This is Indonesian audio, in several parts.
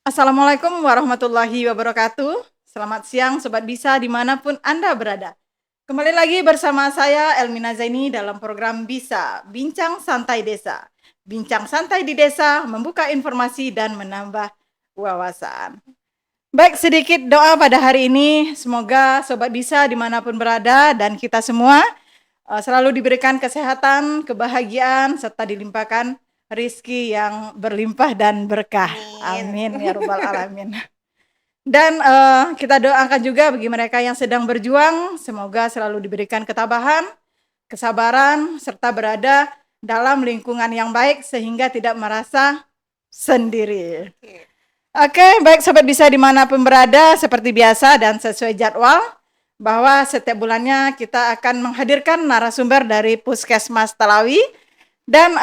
Assalamualaikum warahmatullahi wabarakatuh. Selamat siang Sobat Bisa dimanapun Anda berada. Kembali lagi bersama saya Elmina Zaini dalam program Bisa, Bincang Santai Desa. Bincang santai di desa, membuka informasi dan menambah wawasan. Baik, sedikit doa pada hari ini. Semoga Sobat Bisa dimanapun berada dan kita semua selalu diberikan kesehatan, kebahagiaan, serta dilimpahkan rizki yang berlimpah dan berkah. Amin. Amin ya rabbal alamin. Dan kita doakan juga bagi mereka yang sedang berjuang, semoga selalu diberikan ketabahan, kesabaran, serta berada dalam lingkungan yang baik sehingga tidak merasa sendiri. Oke, baik Sobat Bisa dimanapun berada, seperti biasa dan sesuai jadwal, bahwa setiap bulannya kita akan menghadirkan narasumber dari Puskesmas Talawi. Dan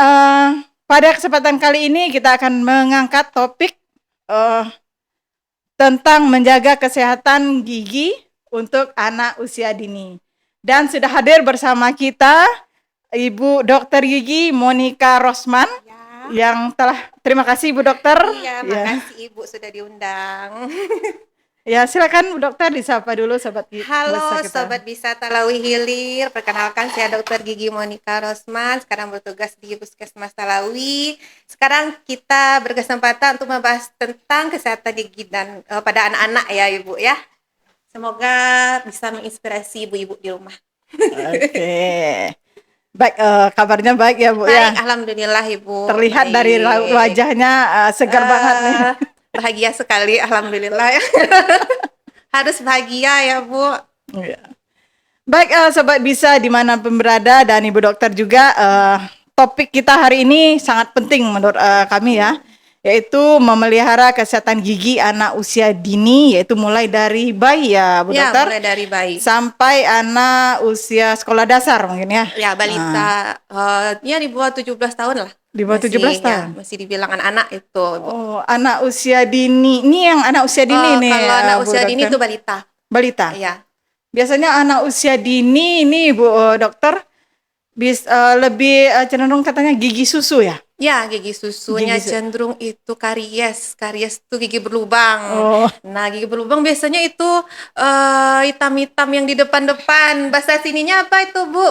pada kesempatan kali ini kita akan mengangkat topik tentang menjaga kesehatan gigi untuk anak usia dini. Dan sudah hadir bersama kita Ibu Dokter Gigi Monica Rosman yang telah, terima kasih Bu Dokter. Iya, makasih Ibu sudah diundang. Ya, silakan Bu Dokter disapa dulu Sobat Halo Bisa kita. Sobat Bisa Talawi Hilir, perkenalkan saya Dokter Gigi Monica Rosman, sekarang bertugas di Puskesmas Talawi. Sekarang kita berkesempatan untuk membahas tentang kesehatan gigi dan pada anak-anak ya Ibu ya. Semoga bisa menginspirasi ibu-ibu di rumah. Oke. Baik, kabarnya baik ya Bu ya. Baik, alhamdulillah Ibu. Terlihat Baik. dari wajahnya segar banget nih. Bahagia sekali, alhamdulillah ya. Harus bahagia ya Bu. Ya. Baik, Sobat Bisa dimanapun berada dan Ibu Dokter juga, topik kita hari ini sangat penting menurut kami ya, yaitu memelihara kesehatan gigi anak usia dini, yaitu mulai dari bayi ya Bu Ya, Dokter, mulai dari bayi sampai anak usia sekolah dasar mungkin ya. ya balita, ya di bawah 17 tahun lah. Di bawah 17 Ya, tahun. masih dibilang anak-anak itu Bu. Oh, anak usia dini. Ini yang anak usia dini nih, Kalau anak Bu usia dini Dokter. itu balita. Balita. Ya, Biasanya anak usia dini ini Bu Dokter lebih cenderung katanya gigi susu ya. ya gigi susunya Gigi cenderung itu karies. Karies itu gigi berlubang. Oh, Nah, gigi berlubang biasanya itu hitam-hitam yang di depan-depan. Bahasa sininya apa itu, Bu?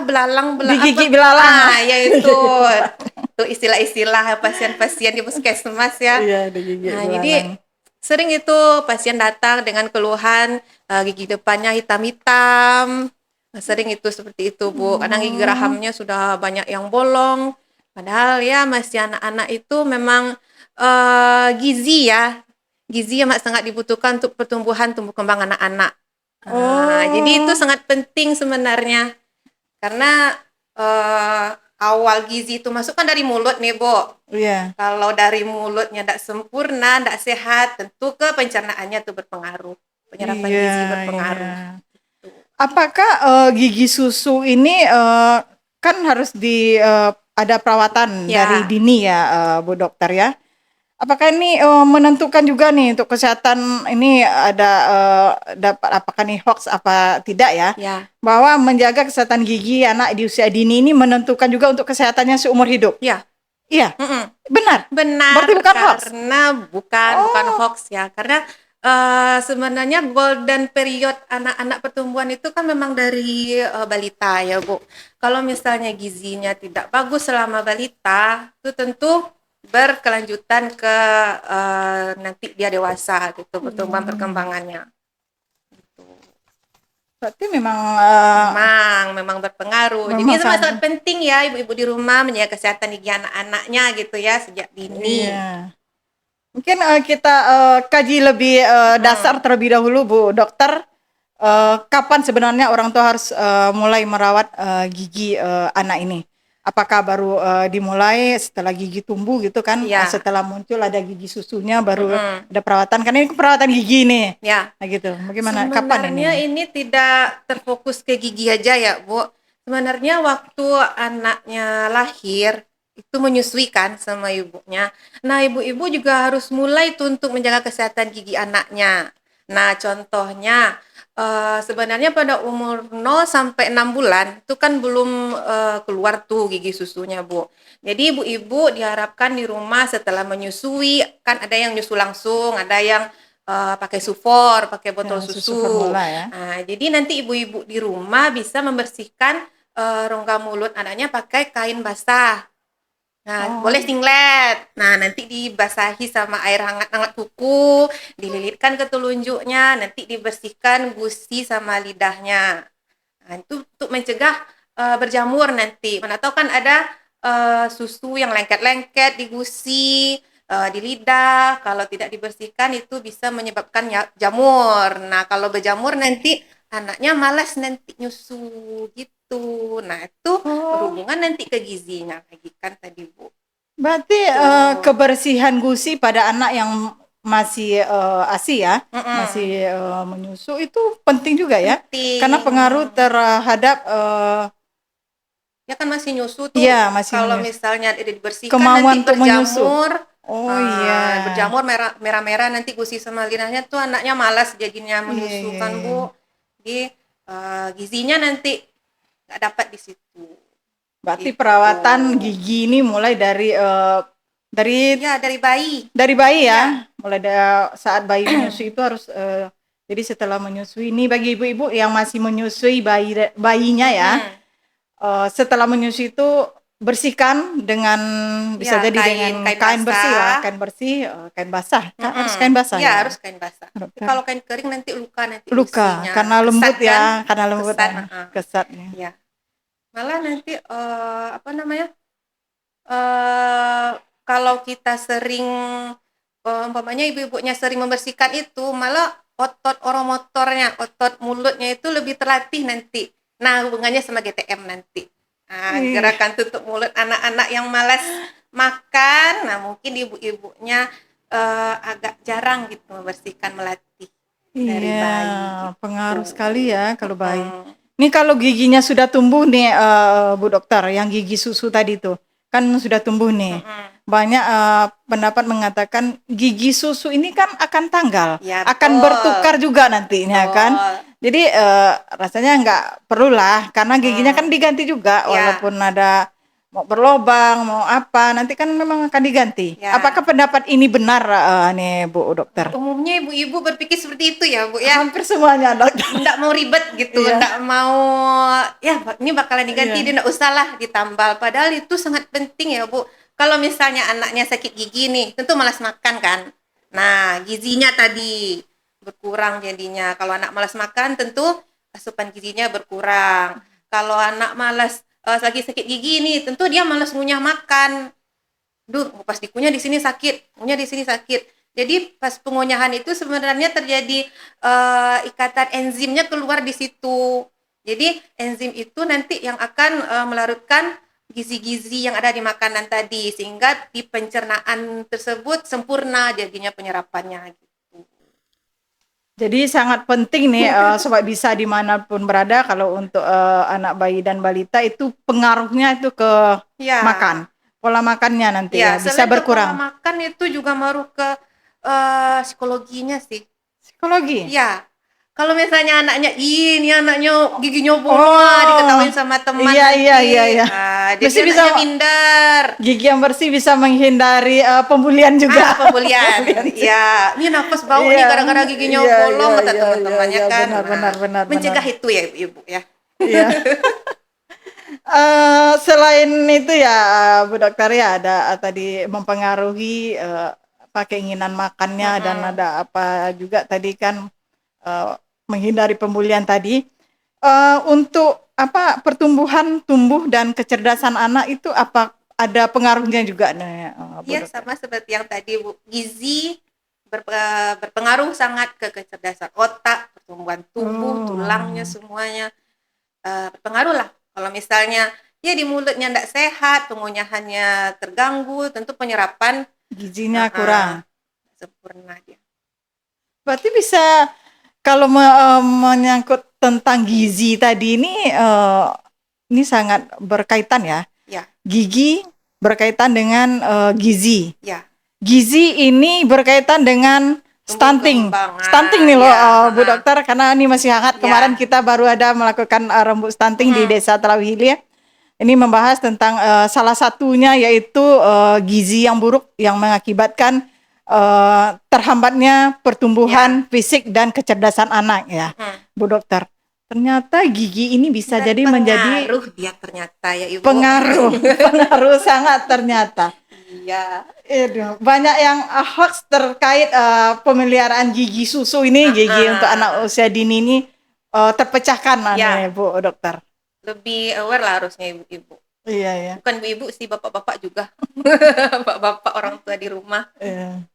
Belalang, di gigi apa? belalang. Ya itu. Itu istilah-istilah pasien-pasien di puskesmas ya. Iya, di gigi Nah, belalang. jadi sering itu pasien datang dengan keluhan gigi depannya hitam-hitam. Nah, sering itu seperti itu, Bu. Kadang gigi gerahamnya sudah banyak yang bolong. Padahal ya masih anak-anak itu memang gizi ya. Gizi yang sangat dibutuhkan untuk pertumbuhan tumbuh kembang anak-anak. Nah, jadi itu Oh, sangat penting sebenarnya. Karena awal gizi itu masuk kan dari mulut nih, Bu. iya. Kalau dari mulutnya tidak sempurna, tidak sehat, tentu ke pencernaannya itu berpengaruh. Penyerapan Iya, gizi iya. berpengaruh. Apakah gigi susu ini kan harus ada perawatan Ya, dari dini ya, Bu Dokter ya? Apakah ini menentukan juga nih untuk kesehatan ini ada dapat apakah nih hoax apa tidak ya? ya, Bahwa menjaga kesehatan gigi anak di usia dini ini menentukan juga untuk kesehatannya seumur hidup. ya. Iya, Mm-mm. benar. Benar, Berarti bukan hoax. karena bukan Oh, hoax ya. Karena sebenarnya golden period anak-anak pertumbuhan itu kan memang dari balita ya, Bu. Kalau misalnya gizinya tidak bagus selama balita, itu tentu berkelanjutan ke nanti dia dewasa gitu, pertumbuhan perkembangannya. berarti memang Memang berpengaruh. Jadi memang itu sangat penting ya ibu-ibu di rumah menjaga kesehatan gigi anak-anaknya gitu ya sejak dini. iya. Mungkin kita kaji lebih dasar terlebih dahulu Bu Dokter. Kapan sebenarnya orang tua harus mulai merawat gigi anak ini? Apakah baru dimulai setelah gigi tumbuh gitu kan? Ya. Setelah muncul ada gigi susunya baru ada perawatan. Kan ini perawatan gigi nih. Ya. Nah gitu. Bagaimana? Kapan Sebenarnya ini? ini tidak terfokus ke gigi aja ya, Bu. Sebenarnya waktu anaknya lahir itu menyusui kan sama ibunya. Nah, ibu-ibu juga harus mulai tuh untuk menjaga kesehatan gigi anaknya. Nah, contohnya sebenarnya pada umur 0 sampai 6 bulan itu kan belum keluar tuh gigi susunya, Bu. Jadi ibu-ibu diharapkan di rumah setelah menyusui, kan ada yang nyusu langsung, ada yang pakai sufor, pakai botol Ya, susu susu. formula ya. Nah, jadi nanti ibu-ibu di rumah bisa membersihkan rongga mulut anaknya pakai kain basah. Nah, boleh Oh, singlet. Nah, nanti dibasahi sama air hangat-hangat kuku, dililitkan ke telunjuknya, nanti dibersihkan gusi sama lidahnya. Nah, itu untuk mencegah berjamur nanti. Mana tahu kan ada susu yang lengket-lengket di gusi, di lidah. Kalau tidak dibersihkan itu bisa menyebabkan jamur. Nah, kalau berjamur nanti anaknya malas nanti nyusu gitu. Nah, itu oh, berhubungan nanti ke gizinya lagi kan tadi, Bu. berarti Tuh. kebersihan gusi pada anak yang masih ASI ya, masih Mm-mm. menyusu itu penting juga ya, karena Penting. pengaruh terhadap Ya kan masih nyusu tuh. iya masih Kalau menyusu, misalnya dibersihkan nanti kemauan untuk menyusu. berjamur. Oh iya, Berjamur merah-merah nanti gusi sama lidahnya tuh anaknya malas jadinya iya menyusu iya kan, iya. Bu. Di gizinya nanti nggak dapat di situ. Berarti Gitu. perawatan gigi ini mulai dari Ya, dari bayi. dari bayi Ya. ya, mulai dari saat bayi menyusui itu harus jadi setelah menyusui ini bagi ibu-ibu yang masih menyusui bayinya ya, Mm-mm. setelah menyusui itu bersihkan dengan Ya, bisa jadi kain dengan kain kain bersih lah, basah. kain bersih, kain basah, harus Mm-mm. kain basah Ya, ya, harus kain basah. Tapi dokter. kalau kain kering nanti luka nanti Luka gusinya. karena Kesat lembut kan? ya, karena lembut Kesat. Uh-uh. kesatnya. Ya. Malah nanti apa namanya? eh Kalau kita sering umpamanya ibu-ibunya sering membersihkan itu, malah otot oromotornya, otot mulutnya itu lebih terlatih nanti. Nah, hubungannya sama GTM nanti. Nah, Ih, gerakan tutup mulut anak-anak yang malas makan, nah mungkin ibu-ibunya agak jarang gitu membersihkan, melatih dari iya, bayi gitu. pengaruh sekali ya kalau bayi. Mm-mm. Ini kalau giginya sudah tumbuh nih, Bu Dokter, yang gigi susu tadi tuh, kan sudah tumbuh nih. Mm-mm. Banyak pendapat mengatakan gigi susu ini kan akan tanggal, Ya, akan betul. bertukar juga nantinya kan. Betul. Jadi rasanya nggak perlu lah, karena giginya kan Hmm. diganti juga, Ya, walaupun ada mau berlobang, mau apa, nanti kan memang akan diganti. Apakah ya. pendapat ini benar nih Bu Dokter? Umumnya ibu-ibu berpikir seperti itu ya, Bu ya. Hampir semuanya Dokter. Nggak mau ribet gitu, Iya, nggak mau ya ini bakalan diganti, iya. dia nggak usah lah ditambal. Padahal itu sangat penting ya, Bu. Kalau misalnya anaknya sakit gigi nih, tentu malas makan kan. Nah, gizinya tadi berkurang jadinya. Kalau anak malas makan, tentu asupan gizinya berkurang. Kalau anak malas lagi sakit gigi nih, tentu dia malas ngunyah makan. Duh, pas dikunyah di sini sakit, ngunyah di sini sakit. Jadi pas pengunyahan itu sebenarnya terjadi ikatan enzimnya keluar di situ. Jadi enzim itu nanti yang akan melarutkan gizi-gizi yang ada di makanan tadi sehingga di pencernaan tersebut sempurna jadinya penyerapannya gitu. Jadi sangat penting nih supaya bisa dimanapun berada kalau untuk anak bayi dan balita itu pengaruhnya itu ke Ya, makan, pola makannya nanti ya ya bisa selain ke pola berkurang. makan itu juga ngaruh ke psikologinya sih. Psikologi. Iya. Kalau misalnya anaknya ini anaknya giginya bolong Oh, diketawain sama teman iya iya iya nanti. iya. Mesti Jadi bisa anaknya minder. gigi yang bersih bisa menghindari pembulian juga. Pembulian. Pembulian sih. Iya, ini nafas bau nih Iya, gara-gara giginya iya iya bolong kata iya iya teman-temannya iya kan. benar Nah, benar benar benar. mencegah itu ya ibu ya. Iya. Selain itu ya, Bu Dokter ya ada tadi mempengaruhi apa keinginan makannya dan Mm-mm. ada apa juga tadi kan eh, menghindari pembulian tadi. Untuk apa pertumbuhan tumbuh dan kecerdasan anak itu apa ada pengaruhnya juga nih, Bu Iya, Dokter? sama seperti yang tadi Bu. Gizi berpengaruh sangat ke kecerdasan otak, pertumbuhan tubuh, tulangnya Oh, semuanya. Berpengaruh lah. Kalau misalnya ya di mulutnya tidak sehat, pengunyahannya terganggu, tentu penyerapan gizinya kurang. uh-uh, sempurna dia. Berarti bisa kalau menyangkut tentang gizi tadi ini sangat berkaitan ya. Ya, Gigi berkaitan dengan gizi. ya, Gizi ini berkaitan dengan stunting. kembang. Stunting nih loh, Ya, Bu Dokter, karena ini masih hangat. ya, Kemarin kita baru ada melakukan rembuk stunting di Desa Telawihili. Ini membahas tentang salah satunya yaitu gizi yang buruk yang mengakibatkan terhambatnya pertumbuhan fisik dan kecerdasan anak ya, Bu Dokter. Ternyata gigi ini bisa jadi menjadi berpengaruh dia ternyata ya Ibu. pengaruh sangat ternyata. Iya. Banyak yang hoax terkait pemeliharaan gigi susu ini, gigi untuk anak usia dini ini terpecahkan Ya. nih Bu Dokter. Lebih aware lah harusnya ibu-ibu. Iya ya. Bukan ibu-ibu sih, bapak-bapak juga. Bapak-bapak orang tua di rumah. Iya.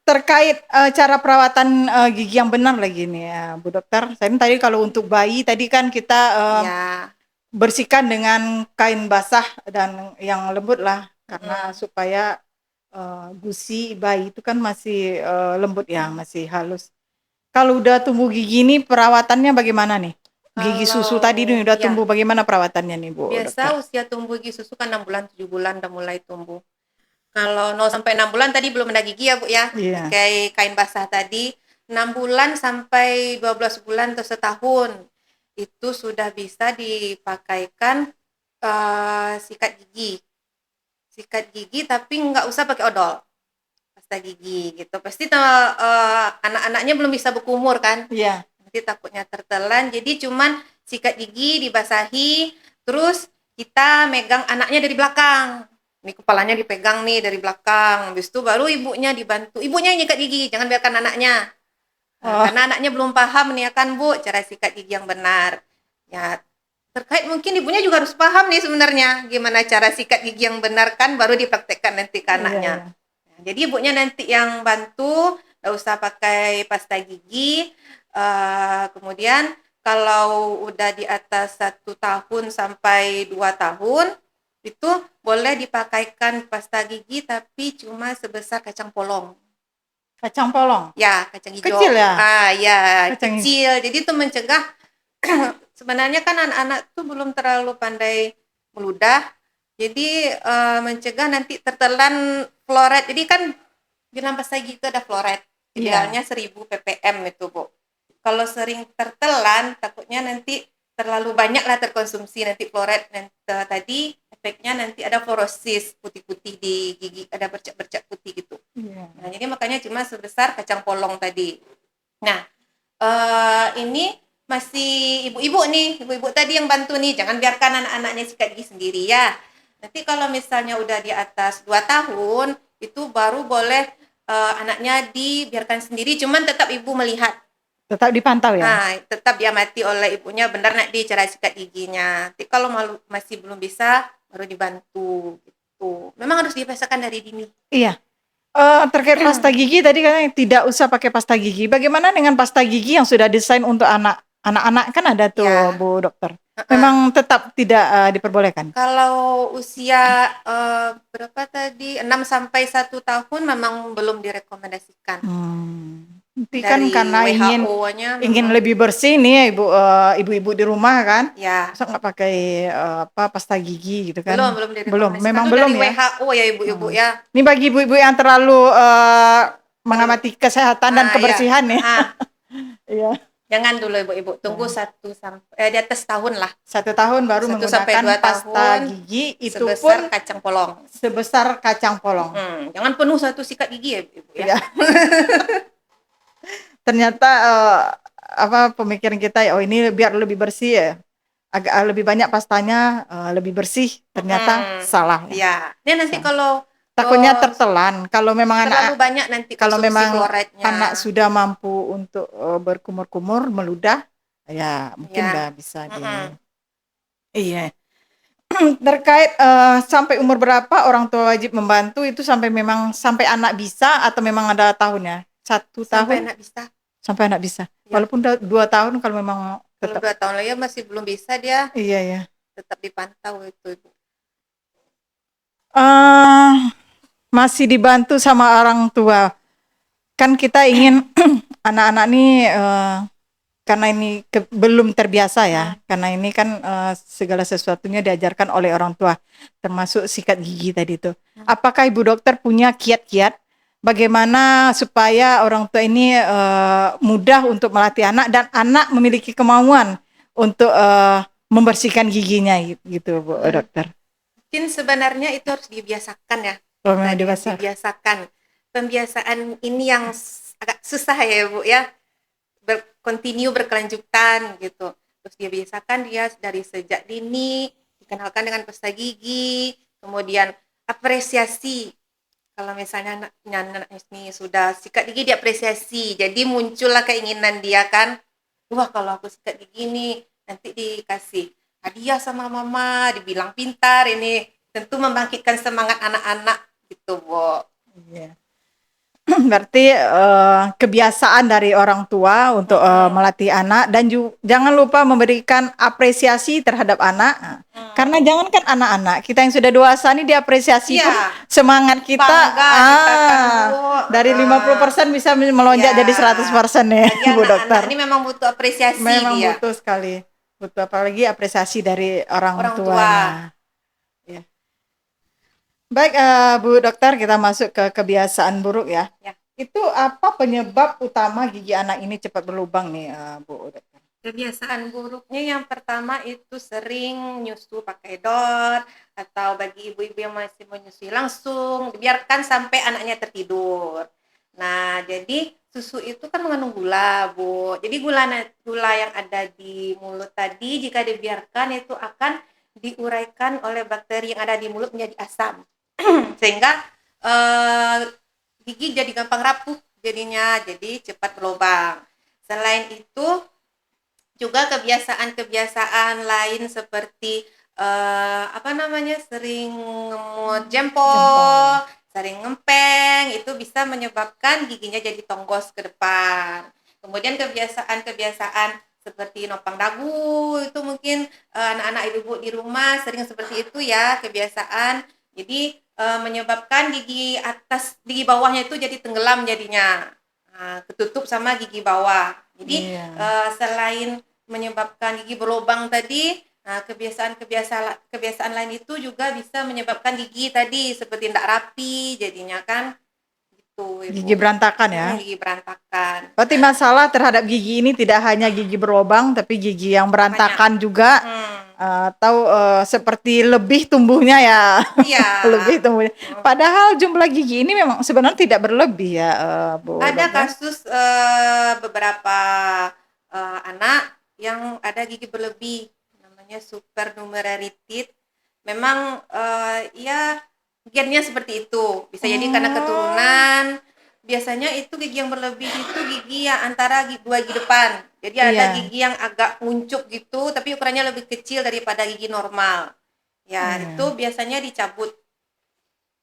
Terkait cara perawatan gigi yang benar lagi nih ya Bu Dokter. Saya tadi kalau untuk bayi tadi kan kita Ya. bersihkan dengan kain basah dan yang lembut lah, karena supaya gusi bayi itu kan masih lembut ya, masih halus. Kalau udah tumbuh gigi ini perawatannya bagaimana nih? Gigi susu tadi nih udah tumbuh, bagaimana perawatannya nih Bu Biasa Dokter? usia tumbuh gigi susu kan 6 bulan, 7 bulan udah mulai tumbuh. Kalau 0 sampai 6 bulan tadi belum ada gigi ya Bu ya. Iya. Kayak kain basah tadi, 6 bulan sampai 12 bulan atau setahun itu sudah bisa dipakaikan sikat gigi. Sikat gigi tapi nggak usah pakai odol. Pasta gigi gitu. Pasti anak-anaknya belum bisa berkumur kan. Iya. Nanti takutnya tertelan. Jadi cuman sikat gigi dibasahi, terus kita megang anaknya dari belakang. Ini kepalanya dipegang nih dari belakang. Habis itu baru ibunya dibantu. Ibunya yang nyikat gigi, jangan biarkan anaknya. Karena anaknya belum paham nih ya kan Bu, cara sikat gigi yang benar. Ya, terkait mungkin ibunya juga harus paham nih sebenarnya gimana cara sikat gigi yang benar kan, baru dipraktekkan nanti ke anaknya. Nah, jadi ibunya nanti yang bantu, nggak usah pakai pasta gigi. Kemudian kalau udah di atas 1 tahun sampai 2 tahun, itu boleh dipakaikan pasta gigi tapi cuma sebesar kacang polong. Kacang polong? Ya, kacang hijau. Kecil ya? Ya, Kacang kecil. Jadi itu mencegah, sebenarnya kan anak-anak tuh belum terlalu pandai meludah, jadi mencegah nanti tertelan fluoride. Jadi kan di dalam pasta gigi itu ada fluoride, idealnya 1000 ppm itu Bu. Kalau sering tertelan, takutnya nanti terlalu banyak lah terkonsumsi nanti fluoride tadi, efeknya nanti ada fluorosis, putih-putih di gigi, ada bercak-bercak putih gitu. Nah, jadi makanya cuma sebesar kacang polong tadi. Nah, ini masih ibu-ibu nih, ibu-ibu tadi yang bantu nih, jangan biarkan anak-anaknya sikat gigi sendiri ya. Nanti kalau misalnya udah di atas 2 tahun, itu baru boleh anaknya dibiarkan sendiri, cuman tetap ibu melihat. Tetap dipantau ya? Nah, tetap diamati oleh ibunya, benar nak di cara sikat giginya. Nanti kalau masih belum bisa, baru dibantu gitu. Memang harus dibiasakan dari dini. Iya. Terkait pasta gigi tadi katanya tidak usah pakai pasta gigi. Bagaimana dengan pasta gigi yang sudah desain untuk anak-anak kan ada tuh Bu Dokter. Memang tetap tidak diperbolehkan. Kalau usia berapa tadi 6 sampai 1 tahun memang belum direkomendasikan. Nanti kan karena WHO-nya ingin lebih bersih nih ibu-ibu di rumah kan. Ya. Masa nggak pakai pasta gigi gitu kan? Belum direkomendasikan. Memang itu belum dari ya. WHO ya ibu-ibu ya. Ini bagi ibu-ibu yang terlalu mengamati kesehatan dan kebersihan ya. Iya. Jangan dulu ibu-ibu, tunggu 1 sampai di atas tahun lah. 1 tahun baru 1 sampai menggunakan 2 pasta tahun, gigi itu sebesar pun kacang polong. sebesar kacang polong. Jangan penuh 1 sikat gigi ya ibu ya. Iya. Ternyata pemikiran kita ya, oh ini biar lebih bersih ya, agak lebih banyak pastanya, lebih bersih. Ternyata salah ya. Iya. Ini nanti kalau takutnya tertelan kalau memang terlalu banyak nanti kalau memang fluoride-nya. anak sudah mampu untuk berkumur-kumur meludah ya mungkin udah bisa iya. Terkait sampai umur berapa orang tua wajib membantu itu, sampai anak bisa atau memang ada tahunnya? 1 tahun sampai anak bisa ya. Walaupun 2 tahun kalau memang tetap 2 tahun lagi masih belum bisa dia. Iya ya. Tetap dipantau itu Ibu. Masih dibantu sama orang tua. Kan kita ingin anak-anak nih karena ini belum terbiasa ya. Karena ini kan segala sesuatunya diajarkan oleh orang tua, termasuk sikat gigi tadi itu. Apakah Ibu Dokter punya kiat-kiat bagaimana supaya orang tua ini mudah untuk melatih anak dan anak memiliki kemauan untuk membersihkan giginya gitu Bu Dokter. Mungkin sebenarnya itu harus dibiasakan ya. Kalau memang Tadi dewasa. dibiasakan. Pembiasaan ini yang agak susah ya Bu ya. Berkelanjutan gitu. Terus dia biasakan dia dari sejak dini, dikenalkan dengan pasta gigi, kemudian apresiasi. Kalau misalnya anak ini sudah sikat gigi diapresiasi, jadi muncullah keinginan dia kan, wah kalau aku sikat gigi nih nanti dikasih hadiah sama mama, dibilang pintar, ini tentu membangkitkan semangat anak-anak gitu, Bu. Iya. Berarti kebiasaan dari orang tua untuk melatih anak dan jangan lupa memberikan apresiasi terhadap anak. Karena jangankan anak-anak, kita yang sudah dewasa ini diapresiasi Iya. pun semangat kita Bangga kita kan, Bu. dari 50% bisa melonjak Iya. jadi 100% ya, Jadi Bu anak-anak Dokter. ini memang butuh apresiasi Memang dia. butuh sekali. Butuh apalagi apresiasi dari orang Orang tua. tuanya. Ya. Baik, Bu Dokter, kita masuk ke kebiasaan buruk ya. Ya. Itu apa penyebab utama gigi anak ini cepat berlubang nih, Bu Dokter? Kebiasaan buruknya yang pertama itu sering nyusu pakai dot, atau bagi ibu-ibu yang masih menyusui langsung, dibiarkan sampai anaknya tertidur. Nah, jadi susu itu kan mengandung gula, Bu. Jadi gula yang ada di mulut tadi jika dibiarkan itu akan diuraikan oleh bakteri yang ada di mulut menjadi asam. Sehingga gigi jadi gampang rapuh jadinya, jadi cepat berlubang. Selain itu juga kebiasaan-kebiasaan lain seperti sering ngemut jempol, sering ngempeng, itu bisa menyebabkan giginya jadi tonggos ke depan. Kemudian kebiasaan-kebiasaan seperti nopang dagu, itu mungkin anak-anak ibu-ibu di rumah sering seperti itu ya kebiasaan. Jadi menyebabkan gigi bawahnya itu jadi tenggelam jadinya, ketutup sama gigi bawah. Jadi selain menyebabkan gigi berlubang tadi, kebiasaan lain itu juga bisa menyebabkan gigi tadi seperti tidak rapi jadinya kan gitu, Ibu. Gigi berantakan ya. Gigi berantakan. Berarti masalah terhadap gigi ini tidak hanya gigi berlubang, tapi gigi yang berantakan juga. Atau seperti lebih tumbuhnya ya. Iya. Lebih tumbuhnya. Padahal jumlah gigi ini memang sebenarnya tidak berlebih ya, Bu. Ada Dokter. kasus beberapa anak yang ada gigi berlebih, namanya supernumeraritis. Memang ya gennya seperti itu, bisa jadi karena keturunan. Biasanya itu gigi yang berlebih itu gigi yang antara dua gigi depan, jadi ada gigi yang agak muncul gitu tapi ukurannya lebih kecil daripada gigi normal ya. Itu biasanya dicabut.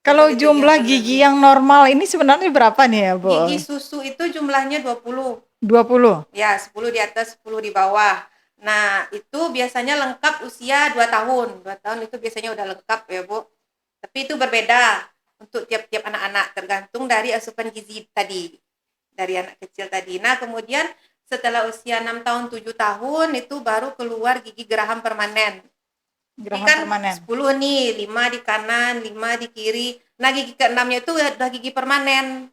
Kalau jumlah gigi yang normal ini sebenarnya berapa nih ya, Bu? Gigi susu itu jumlahnya 20. 20? Ya, 10 di atas, 10 di bawah. Nah, itu biasanya lengkap usia 2 tahun. 2 tahun itu biasanya udah lengkap ya, Bu. Tapi itu berbeda untuk tiap-tiap anak-anak, tergantung dari asupan gizi tadi. Dari anak kecil tadi. Nah, kemudian setelah usia 6 tahun, 7 tahun, itu baru keluar gigi geraham permanen. Geraham kan permanen. 10 nih, 5 di kanan, 5 di kiri. Nah, gigi ke-6-nya itu udah gigi permanen.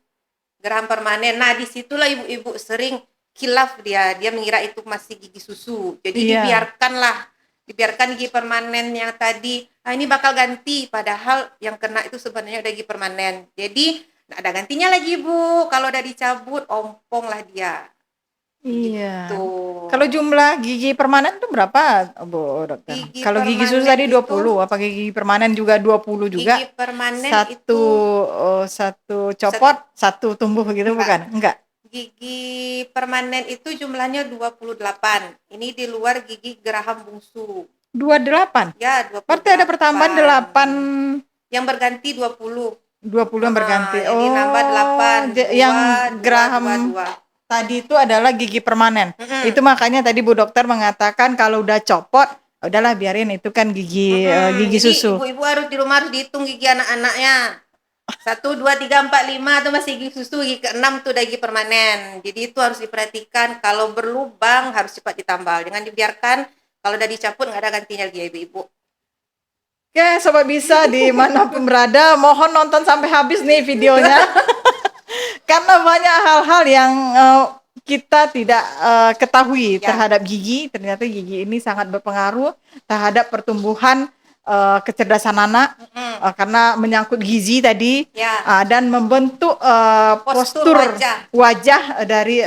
Geraham permanen. Nah, disitulah ibu-ibu sering khilaf dia mengira itu masih gigi susu. Jadi dibiarkan gigi permanen yang tadi, ini bakal ganti, padahal yang kena itu sebenarnya udah gigi permanen. Jadi ada gantinya lagi, Bu. Kalau udah dicabut, ompong lah dia. Iya. Gitu. Kalau jumlah gigi permanen itu berapa, Bu Dokter? Kalau gigi susu tadi 20, apa gigi permanen juga 20 juga? Gigi permanen satu copot, satu tumbuh begitu bukan? Enggak. Gigi permanen itu jumlahnya 28. Ini di luar gigi geraham bungsu. 28? Ya, 28. Berarti ada pertambahan 8. Yang berganti 20. 20 yang berganti. Jadi nambah 8. Yang geraham tadi itu adalah gigi permanen. Itu makanya tadi Bu Dokter mengatakan kalau udah copot, udahlah biarin itu kan gigi susu. Jadi ibu-ibu harus di rumah harus dihitung gigi anak-anaknya. 1, 2, 3, 4, 5 itu masih gigi susu, gigi ke-6 itu udah gigi permanen. Jadi itu harus diperhatikan, kalau berlubang harus cepat ditambal. Jangan dibiarkan, kalau udah dicabut nggak ada gantinya lagi ya ibu-ibu. Oke, Sobat Bisa dimanapun berada, mohon nonton sampai habis nih videonya. Karena banyak hal-hal yang kita tidak ketahui Ya. terhadap gigi. Ternyata gigi ini sangat berpengaruh terhadap pertumbuhan kecerdasan anak karena menyangkut gizi tadi Ya. dan membentuk Postur postur wajah. wajah dari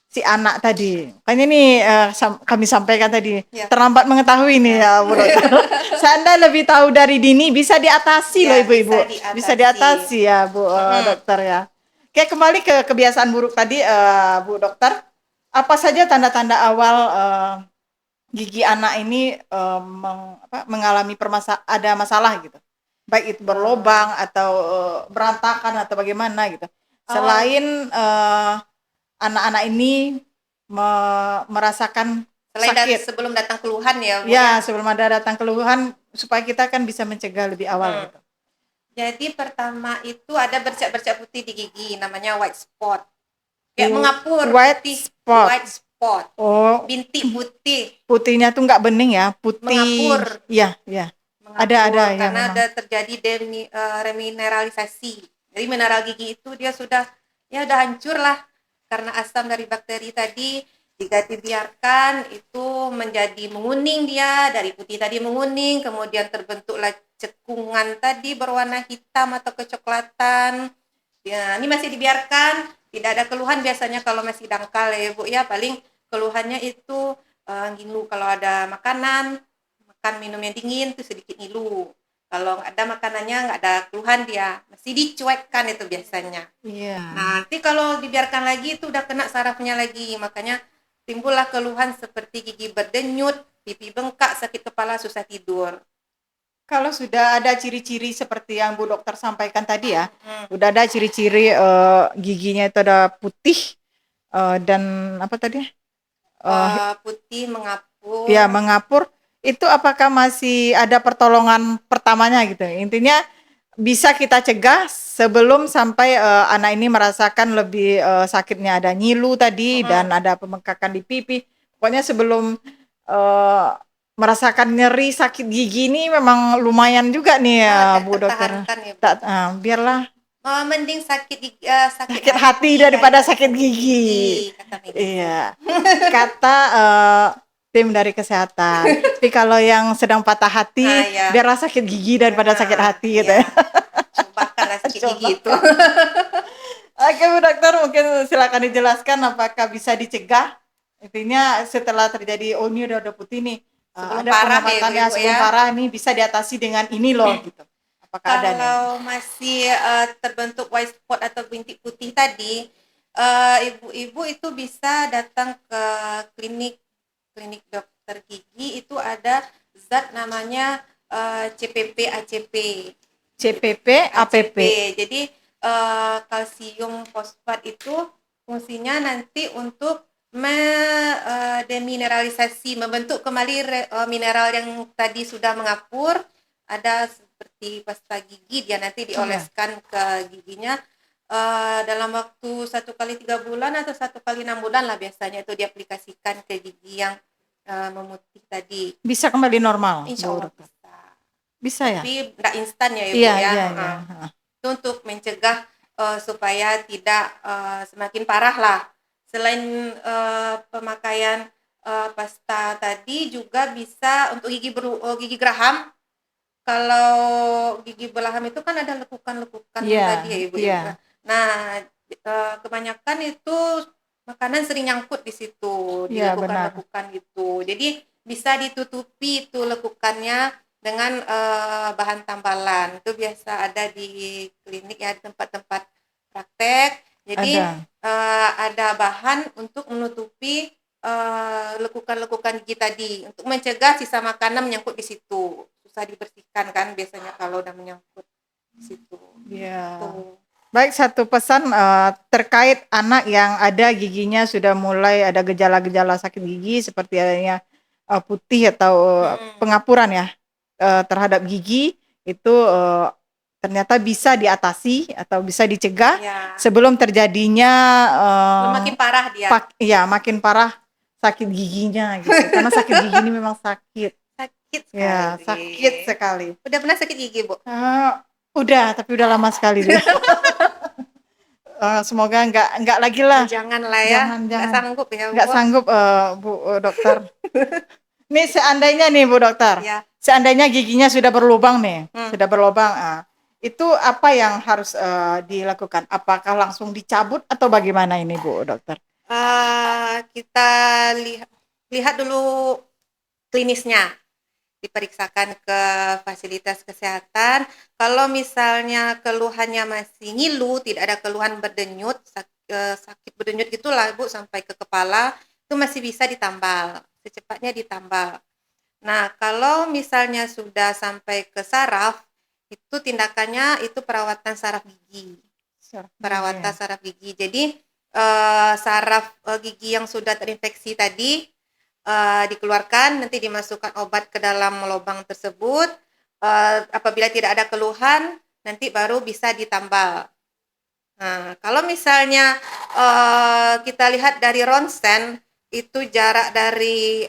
si anak tadi. Makanya ini kami sampaikan tadi Ya. terlambat mengetahui nih ya Bu Dokter. Seandainya lebih tahu dari dini bisa diatasi Ya, loh Ibu-ibu. bisa Bisa diatasi. diatasi ya Bu Dokter ya. Oke, kembali ke kebiasaan buruk tadi Bu Dokter. Apa saja tanda-tanda awal gigi anak ini mengalami ada masalah gitu? Baik itu berlobang atau berantakan atau bagaimana gitu. Selain anak-anak ini merasakan Selain sakit. sebelum datang keluhan ya, Bu. Ya, sebelum ada datang keluhan supaya kita kan bisa mencegah lebih awal gitu. Jadi pertama itu ada bercak-bercak putih di gigi, namanya white spot. Kayak mengapur White putih, spot. white spot. Oh, Bintik putih. putihnya tuh nggak bening ya, putih. Mengapur. Iya, iya. Mengapur, Ada ya karena memang. ada terjadi remineralisasi. Jadi mineral gigi itu dia sudah hancur lah karena asam dari bakteri tadi. Jika dibiarkan itu menjadi menguning, dia dari putih tadi menguning, kemudian terbentuklah cekungan tadi berwarna hitam atau kecoklatan. Ya, ini masih dibiarkan, tidak ada keluhan biasanya kalau masih dangkal ya Bu ya, paling keluhannya itu ngilu kalau ada makanan, makan minum yang dingin itu sedikit ngilu. Kalau nggak ada makanannya, nggak ada keluhan, dia mesti dicuekkan itu biasanya. Iya. Nanti kalau dibiarkan lagi itu udah kena sarafnya lagi, makanya timbullah keluhan seperti gigi berdenyut, pipi bengkak, sakit kepala, susah tidur. Kalau sudah ada ciri-ciri seperti yang Bu Dokter sampaikan tadi ya, udah ada ciri-ciri giginya itu ada putih dan apa tadi? Putih mengapur. Ya, mengapur. Itu apakah masih ada pertolongan pertamanya gitu? Intinya bisa kita cegah sebelum sampai anak ini merasakan lebih sakitnya, ada nyilu tadi dan ada pembengkakan di pipi. Pokoknya sebelum merasakan nyeri sakit gigi ini memang lumayan juga nih ya Bu Dokter. Ya, biarlah mending sakit sakit hati daripada sakit gigi. Kata Iya. Kata tim dari kesehatan. Tapi kalau yang sedang patah hati, ya. biarlah sakit gigi daripada sakit hati gitu ya. Cobakanlah sakit gigi itu. Oke Bu Dokter, mungkin silakan dijelaskan apakah bisa dicegah. Intinya setelah terjadi ini udah putih nih, sebelum ada parah pengobatan ya, sebelum parah ini bisa diatasi dengan ini loh gitu. Apakah ada nih? Kalau masih terbentuk white spot atau bintik putih tadi, ibu-ibu itu bisa datang ke klinik dokter gigi. Itu ada zat namanya CPP ACP. CPP APP. Jadi kalsium fosfat itu fungsinya nanti untuk demineralisasi, membentuk kembali mineral yang tadi sudah mengapur. Ada seperti pasta gigi, dia nanti dioleskan ke giginya dalam waktu 1 kali 3 bulan atau 1 kali 6 bulan lah biasanya itu diaplikasikan ke gigi yang memutih tadi. Bisa kembali normal? Insya Allah bisa. Bisa ya? Tapi nggak instan ya Ibu iya, ya. Iya. Itu untuk mencegah supaya tidak semakin parah lah. Selain pemakaian pasta tadi juga bisa untuk gigi geraham. Kalau gigi belaham itu kan ada lekukan-lekukan tadi ya Ibu. Nah, kebanyakan itu makanan sering nyangkut di situ, di lekukan-lekukan itu. Jadi bisa ditutupi itu lekukannya dengan bahan tambalan. Itu biasa ada di klinik ya, di tempat-tempat praktek. Jadi ada bahan untuk menutupi lekukan-lekukan gigi tadi untuk mencegah sisa makanan menyangkut di situ. Susah dibersihkan kan biasanya kalau udah menyangkut di situ. Iya. Baik, satu pesan terkait anak yang ada giginya sudah mulai ada gejala-gejala sakit gigi seperti adanya putih atau pengapuran ya terhadap gigi itu ternyata bisa diatasi atau bisa dicegah sebelum terjadinya makin parah dia. Makin parah sakit giginya gitu. Karena sakit gigi ini memang sakit. Sakit sekali. Ya, sakit sekali. Udah pernah sakit gigi, Bu? Udah, tapi udah lama sekali. Semoga nggak lagi lah. Jangan lah ya, Jangan, nggak jangan. sanggup ya Nggak Bu. sanggup, Bu Dokter. Nih seandainya nih Bu Dokter, Ya. seandainya giginya sudah berlubang nih, Hmm. sudah berlubang, itu apa yang harus dilakukan? Apakah langsung dicabut atau bagaimana ini Bu Dokter? Kita lihat dulu klinisnya, diperiksakan ke fasilitas kesehatan. Kalau misalnya keluhannya masih ngilu, tidak ada keluhan berdenyut, sakit berdenyut gitulah Bu sampai ke kepala, itu masih bisa ditambal, secepatnya ditambal. Nah, kalau misalnya sudah sampai ke saraf, itu tindakannya itu perawatan saraf gigi. Perawatan saraf gigi. Jadi saraf gigi yang sudah terinfeksi tadi dikeluarkan, nanti dimasukkan obat ke dalam lubang tersebut. Apabila tidak ada keluhan, nanti baru bisa ditambal. Nah, kalau misalnya kita lihat dari ronsen, itu jarak dari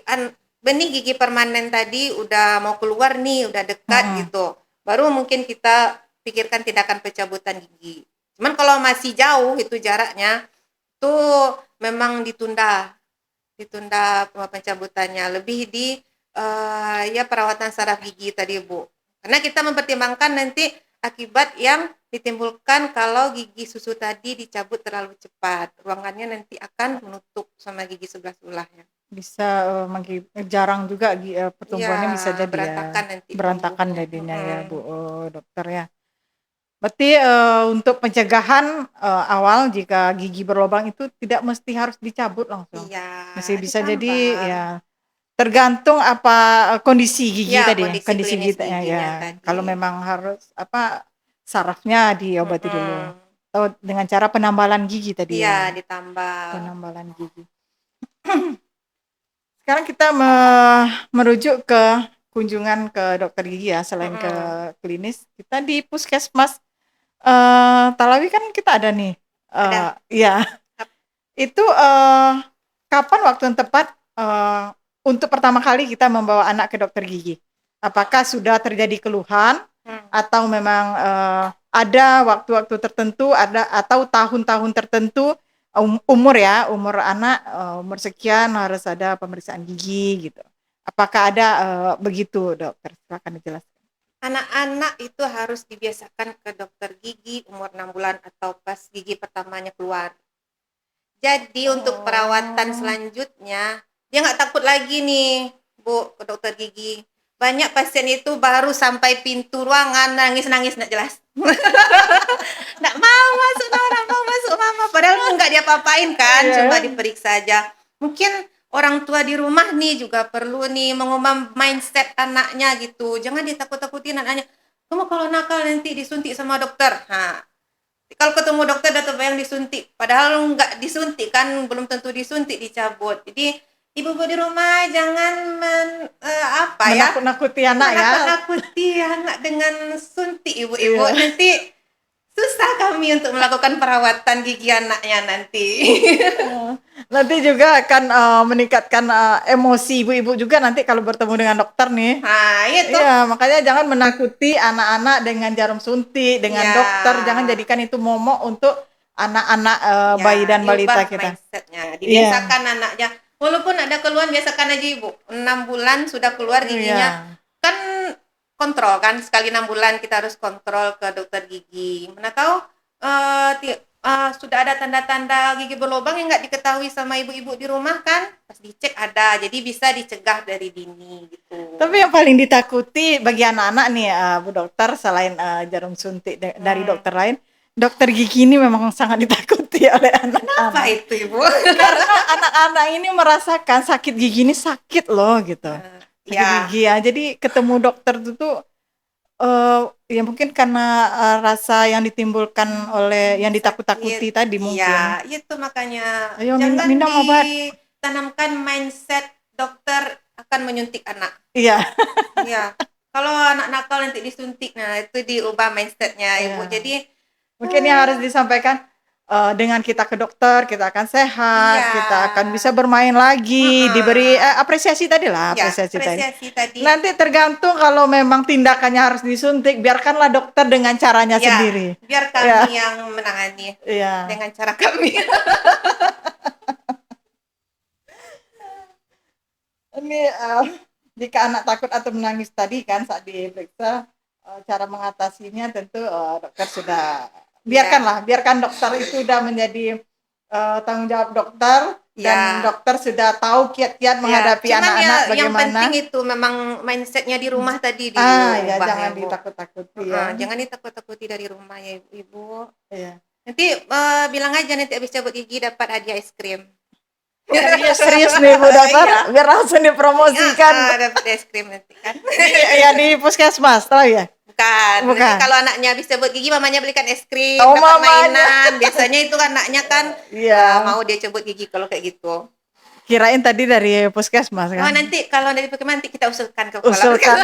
benih gigi permanen tadi udah mau keluar nih, udah dekat gitu. Baru mungkin kita pikirkan tindakan pencabutan gigi. Cuman kalau masih jauh itu jaraknya, itu memang ditunda pencabutannya. Lebih di ya perawatan saraf gigi tadi Bu. Karena kita mempertimbangkan nanti akibat yang ditimbulkan kalau gigi susu tadi dicabut terlalu cepat. Ruangannya nanti akan menutup sama gigi sebelah-sebelahnya. Bisa jarang juga pertumbuhannya Ya, bisa jadi berantakan ya. nanti Berantakan Bu. jadinya ya Bu Dokter ya. Berarti untuk pencegahan awal jika gigi berlubang itu tidak mesti harus dicabut langsung. Iya, Masih bisa jadi ditambal. ya tergantung apa kondisi gigi Ya, tadi ya, kondisi klinis gigi ya. giginya tadi. Kalau memang harus sarafnya diobati dulu. Mm-mm. Atau dengan cara penambalan gigi tadi Iya, ya. ditambal. Penambalan gigi. Sekarang kita merujuk ke kunjungan ke dokter gigi ya, selain ke klinis, kita di puskesmas Talawi kan kita ada nih. Ada. Iya. Itu kapan waktu yang tepat untuk pertama kali kita membawa anak ke dokter gigi? Apakah sudah terjadi keluhan atau memang ada waktu-waktu tertentu, ada atau tahun-tahun tertentu umur anak umur sekian harus ada pemeriksaan gigi gitu. Apakah ada begitu dokter? Silakan dijelaskan. Anak-anak itu harus dibiasakan ke dokter gigi umur 6 bulan atau pas gigi pertamanya keluar. Jadi untuk perawatan selanjutnya, dia nggak takut lagi nih, Bu, ke dokter gigi. Banyak pasien itu baru sampai pintu ruangan nangis-nangis nggak jelas. Nggak mau masuk, nggak mau masuk mama. Padahal nggak diapa-apain kan, cuma diperiksa aja. Mungkin orang tua di rumah nih juga perlu nih mengubah mindset anaknya gitu. Jangan ditakut-takutin anaknya. Kamu kalau nakal nanti disuntik sama dokter. Nah, kalau ketemu dokter udah terbayang disuntik. Padahal nggak disuntik kan, belum tentu disuntik, dicabut. Jadi ibu-ibu di rumah jangan menakut-nakuti anak ya. Menakut-nakuti anak dengan suntik ibu-ibu. Nanti susah kami untuk melakukan perawatan gigi anaknya nanti. Nanti juga akan meningkatkan emosi ibu-ibu juga nanti kalau bertemu dengan dokter nih. Nah, itu. Iya, makanya jangan menakuti anak-anak dengan jarum suntik, dengan dokter. Jangan jadikan itu momok untuk anak-anak bayi dan balita kita. Mindsetnya. Dibiasakan anaknya. Walaupun ada keluhan, biasakan aja ibu. 6 bulan sudah keluar giginya. Kan kontrol kan, sekali 6 bulan kita harus kontrol ke dokter gigi. Mana tahu sudah ada tanda-tanda gigi berlubang yang nggak diketahui sama ibu-ibu di rumah kan, pas dicek ada, jadi bisa dicegah dari dini gitu. Tapi yang paling ditakuti bagi anak-anak nih Bu Dokter, selain jarum suntik dari dokter lain, dokter gigi ini memang sangat ditakuti oleh anak-anak. Kenapa itu ibu? Karena anak-anak ini merasakan sakit gigi ini sakit loh gitu. Sakit gigi ya. Jadi ketemu dokter itu tuh ya mungkin karena rasa yang ditimbulkan oleh yang ditakut-takuti tadi mungkin. Iya, itu makanya jangan minum obat. Tanamkan mindset dokter akan menyuntik anak. Iya. Iya. Kalau anak nakal nanti disuntik, nah itu diubah mindsetnya ibu. Jadi mungkin yang harus disampaikan, dengan kita ke dokter kita akan sehat, Iya. kita akan bisa bermain lagi, diberi apresiasi tadi lah, Ya, apresiasi tadi. apresiasi tadi. Nanti tergantung kalau memang tindakannya harus disuntik, biarkanlah dokter dengan caranya Ya, sendiri. biar Ya, kami yang menangani iya. dengan cara kami. Ini jika anak takut atau menangis tadi kan saat diperiksa, cara mengatasinya tentu dokter sudah biarkan dokter itu sudah menjadi tanggung jawab dokter dan dokter sudah tahu kiat-kiat menghadapi Cuman anak-anak ya yang bagaimana. penting itu memang mindsetnya di rumah tadi Ya diubah jangan ya, Bu. ditakut-takuti ya. Jangan ditakut-takuti dari rumah ya, Ibu. Iya. Nanti bilang aja nanti habis cabut gigi dapat hadiah es krim. Serius nih Bu Dokter, Iya. biar langsung dipromosikan. Dapat es krim nanti kan. Ya di puskesmas, tahu ya? Bukan. Bukan. Nanti kalau anaknya habis cabut gigi, mamanya belikan es krim, Oh, dapat mamanya. mainan. Biasanya itu anaknya kan Iya. mau dia cabut gigi kalau kayak gitu. Kirain tadi dari puskesmas kan? Oh, nanti kalau dari Pokemon nanti kita usulkan ke kepala. Usulkan.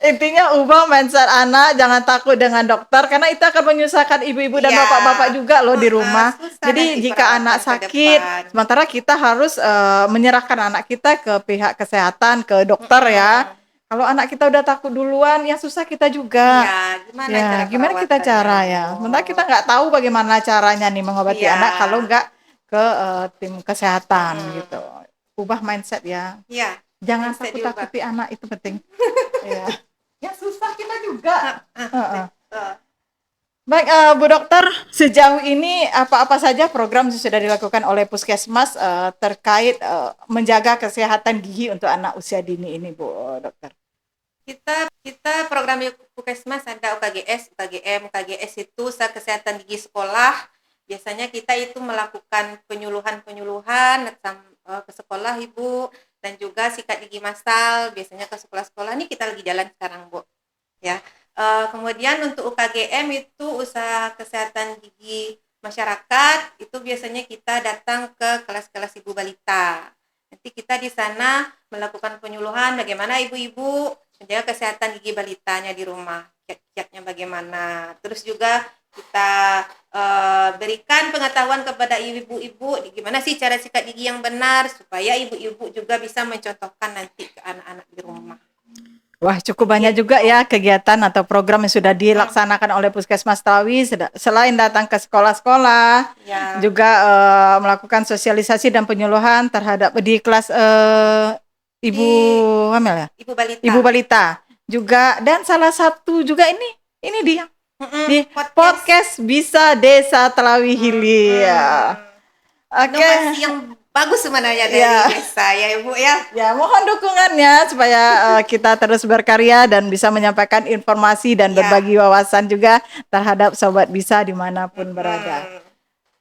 Intinya ubah mindset anak, jangan takut dengan dokter karena itu akan menyusahkan ibu-ibu dan Iya. bapak-bapak juga loh di rumah. Susah Jadi nanti jika perawatan anak ke sakit, depan. sementara kita harus menyerahkan anak kita ke pihak kesehatan, ke dokter ya. Kalau anak kita udah takut duluan, yang susah kita juga. Iya, gimana Ya, cara gimana kita perawatannya, cara ya? Bu? Sementara kita nggak tahu bagaimana caranya nih mengobati Iya. anak kalau nggak ke tim kesehatan gitu. Ubah mindset ya. Iya. Jangan mindset takut-takuti anak itu penting. Ya. Yang susah kita juga. Baik, Bu Dokter, sejauh ini apa-apa saja program yang sudah dilakukan oleh Puskesmas terkait menjaga kesehatan gigi untuk anak usia dini ini, Bu Dokter? Kita program di Puskesmas ada UKGS, UKGM, UKGS itu usaha kesehatan gigi sekolah. Biasanya kita itu melakukan penyuluhan ke sekolah, Ibu, dan juga sikat gigi massal biasanya ke sekolah-sekolah. Ini kita lagi jalan sekarang, Bu. Ya. Kemudian untuk UKGM itu usaha kesehatan gigi masyarakat, itu biasanya kita datang ke kelas-kelas ibu balita. Nanti kita di sana melakukan penyuluhan bagaimana ibu-ibu menjaga kesehatan gigi balitanya di rumah, kiat-kiatnya bagaimana. Terus juga kita berikan pengetahuan kepada ibu-ibu gimana sih cara sikat gigi yang benar supaya ibu-ibu juga bisa mencontohkan nanti ke anak-anak di rumah. Wah, cukup banyak juga ya kegiatan atau program yang sudah dilaksanakan oleh Puskesmas Tawi. Selain datang ke sekolah-sekolah, juga melakukan sosialisasi dan penyuluhan terhadap di kelas ibu hamil ya, ibu balita juga, dan salah satu juga ini dia di podcast Bisa Desa Telawi Hilir. Inovasi yang bagus sebenarnya dari desa ya Ibu ya. Ya, mohon dukungannya supaya kita terus berkarya dan bisa menyampaikan informasi dan berbagi wawasan juga terhadap Sobat Bisa dimanapun berada.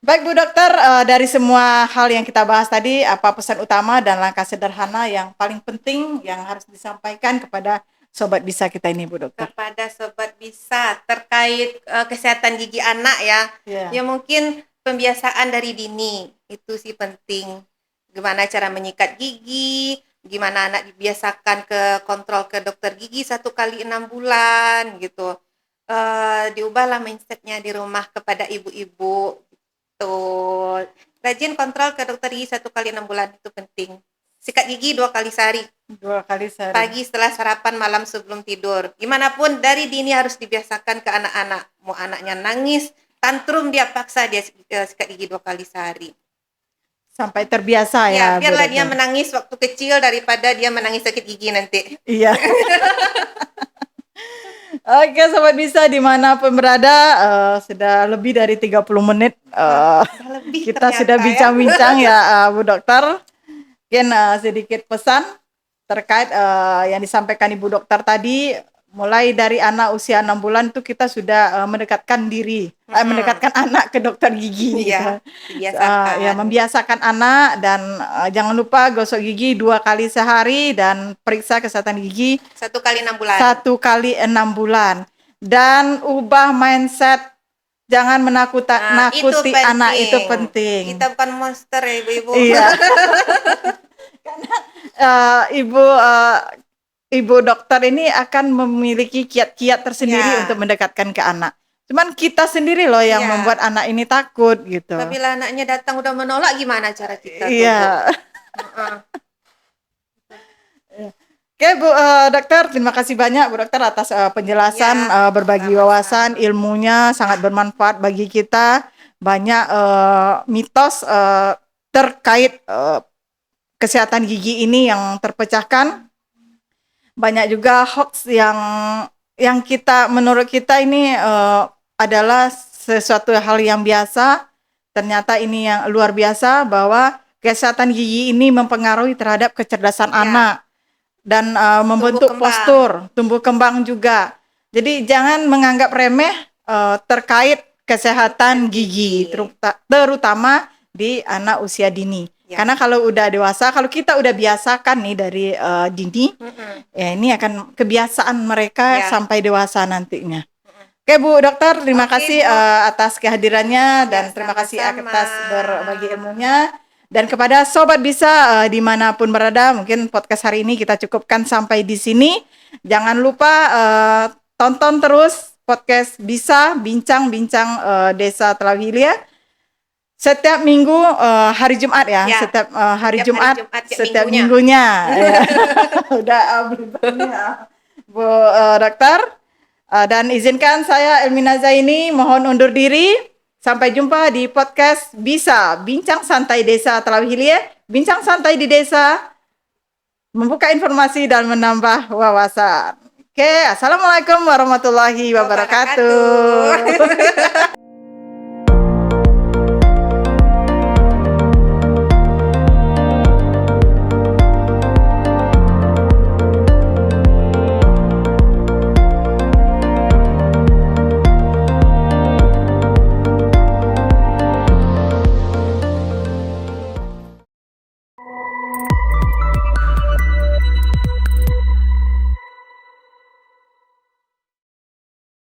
Baik Bu Dokter, dari semua hal yang kita bahas tadi, apa pesan utama dan langkah sederhana yang paling penting yang harus disampaikan kepada Sobat Bisa kita ini, Bu Dokter? Kepada Sobat Bisa terkait kesehatan gigi anak ya. Ya mungkin pembiasaan dari dini itu sih penting. Gimana cara menyikat gigi, gimana anak dibiasakan ke kontrol ke dokter gigi 1 kali 6 bulan gitu. Diubahlah mindsetnya di rumah kepada ibu-ibu. Tuh, rajin kontrol ke dokter gigi 1 kali 6 bulan itu penting. Sikat gigi 2 kali sehari. 2 kali sehari. Pagi setelah sarapan, malam sebelum tidur. Gimana pun dari dini harus dibiasakan ke anak-anak. Mau anaknya nangis, tantrum dia paksa dia sikat gigi 2 kali sehari. Sampai terbiasa ya. Biarlah dia menangis waktu kecil daripada dia menangis sakit gigi nanti. Iya. Oke, Sobat Bisa dimanapun berada, sudah lebih dari 30 menit kita sudah bincang-bincang ya Bu Dokter. Mungkin sedikit pesan terkait yang disampaikan Ibu Dokter tadi, mulai dari anak usia 6 bulan itu kita sudah mendekatkan diri, mendekatkan anak ke dokter gigi. Iya, gitu. Membiasakan anak, dan jangan lupa gosok gigi 2 kali sehari dan periksa kesehatan gigi 1 kali 6 bulan. 1 kali 6 bulan. Dan ubah mindset, jangan nakuti anak, itu penting. Kita bukan monster ya ibu-ibu. Iya. Karena ibu dokter ini akan memiliki kiat-kiat tersendiri untuk mendekatkan ke anak Cuman kita sendiri loh yang Iya. membuat anak ini takut gitu. Apabila anaknya datang udah menolak, gimana cara kita tuh, Bu? Iya. Heeh. Oke Bu Dokter, terima kasih banyak Bu Dokter atas penjelasan, Ya, berbagi sama-sama. wawasan, ilmunya sangat bermanfaat bagi kita. Banyak mitos terkait kesehatan gigi ini yang terpecahkan. Banyak juga hoax yang kita menurut kita ini adalah sesuatu hal yang biasa. Ternyata ini yang luar biasa bahwa kesehatan gigi ini mempengaruhi terhadap kecerdasan Ya. anak dan membentuk kembang. postur, tumbuh kembang juga. Jadi jangan menganggap remeh terkait kesehatan gigi, terutama di anak usia dini. Ya. Karena kalau udah dewasa, kalau kita udah biasakan nih dari dini, ya ini akan kebiasaan mereka Ya. sampai dewasa nantinya. Oke Bu Dokter, terima Oke, kasih Bu. atas kehadirannya dan terima kasih sama-sama. atas berbagi ilmunya. Dan kepada Sobat Bisa dimanapun berada, mungkin podcast hari ini kita cukupkan sampai di sini. Jangan lupa tonton terus podcast Bisa Bincang-Bincang Desa Telawilia. Setiap minggu hari Jumat ya, Ya, setiap hari setiap Jumat, hari Jumat, tiap setiap minggunya. minggunya. Udah belibetnya Bu Dokter. Dan izinkan saya Elmina Zaini mohon undur diri. Sampai jumpa di podcast Bisa Bincang Santai Desa Telawilia. Bincang santai di desa, membuka informasi dan menambah wawasan. Oke, assalamualaikum warahmatullahi wabarakatuh.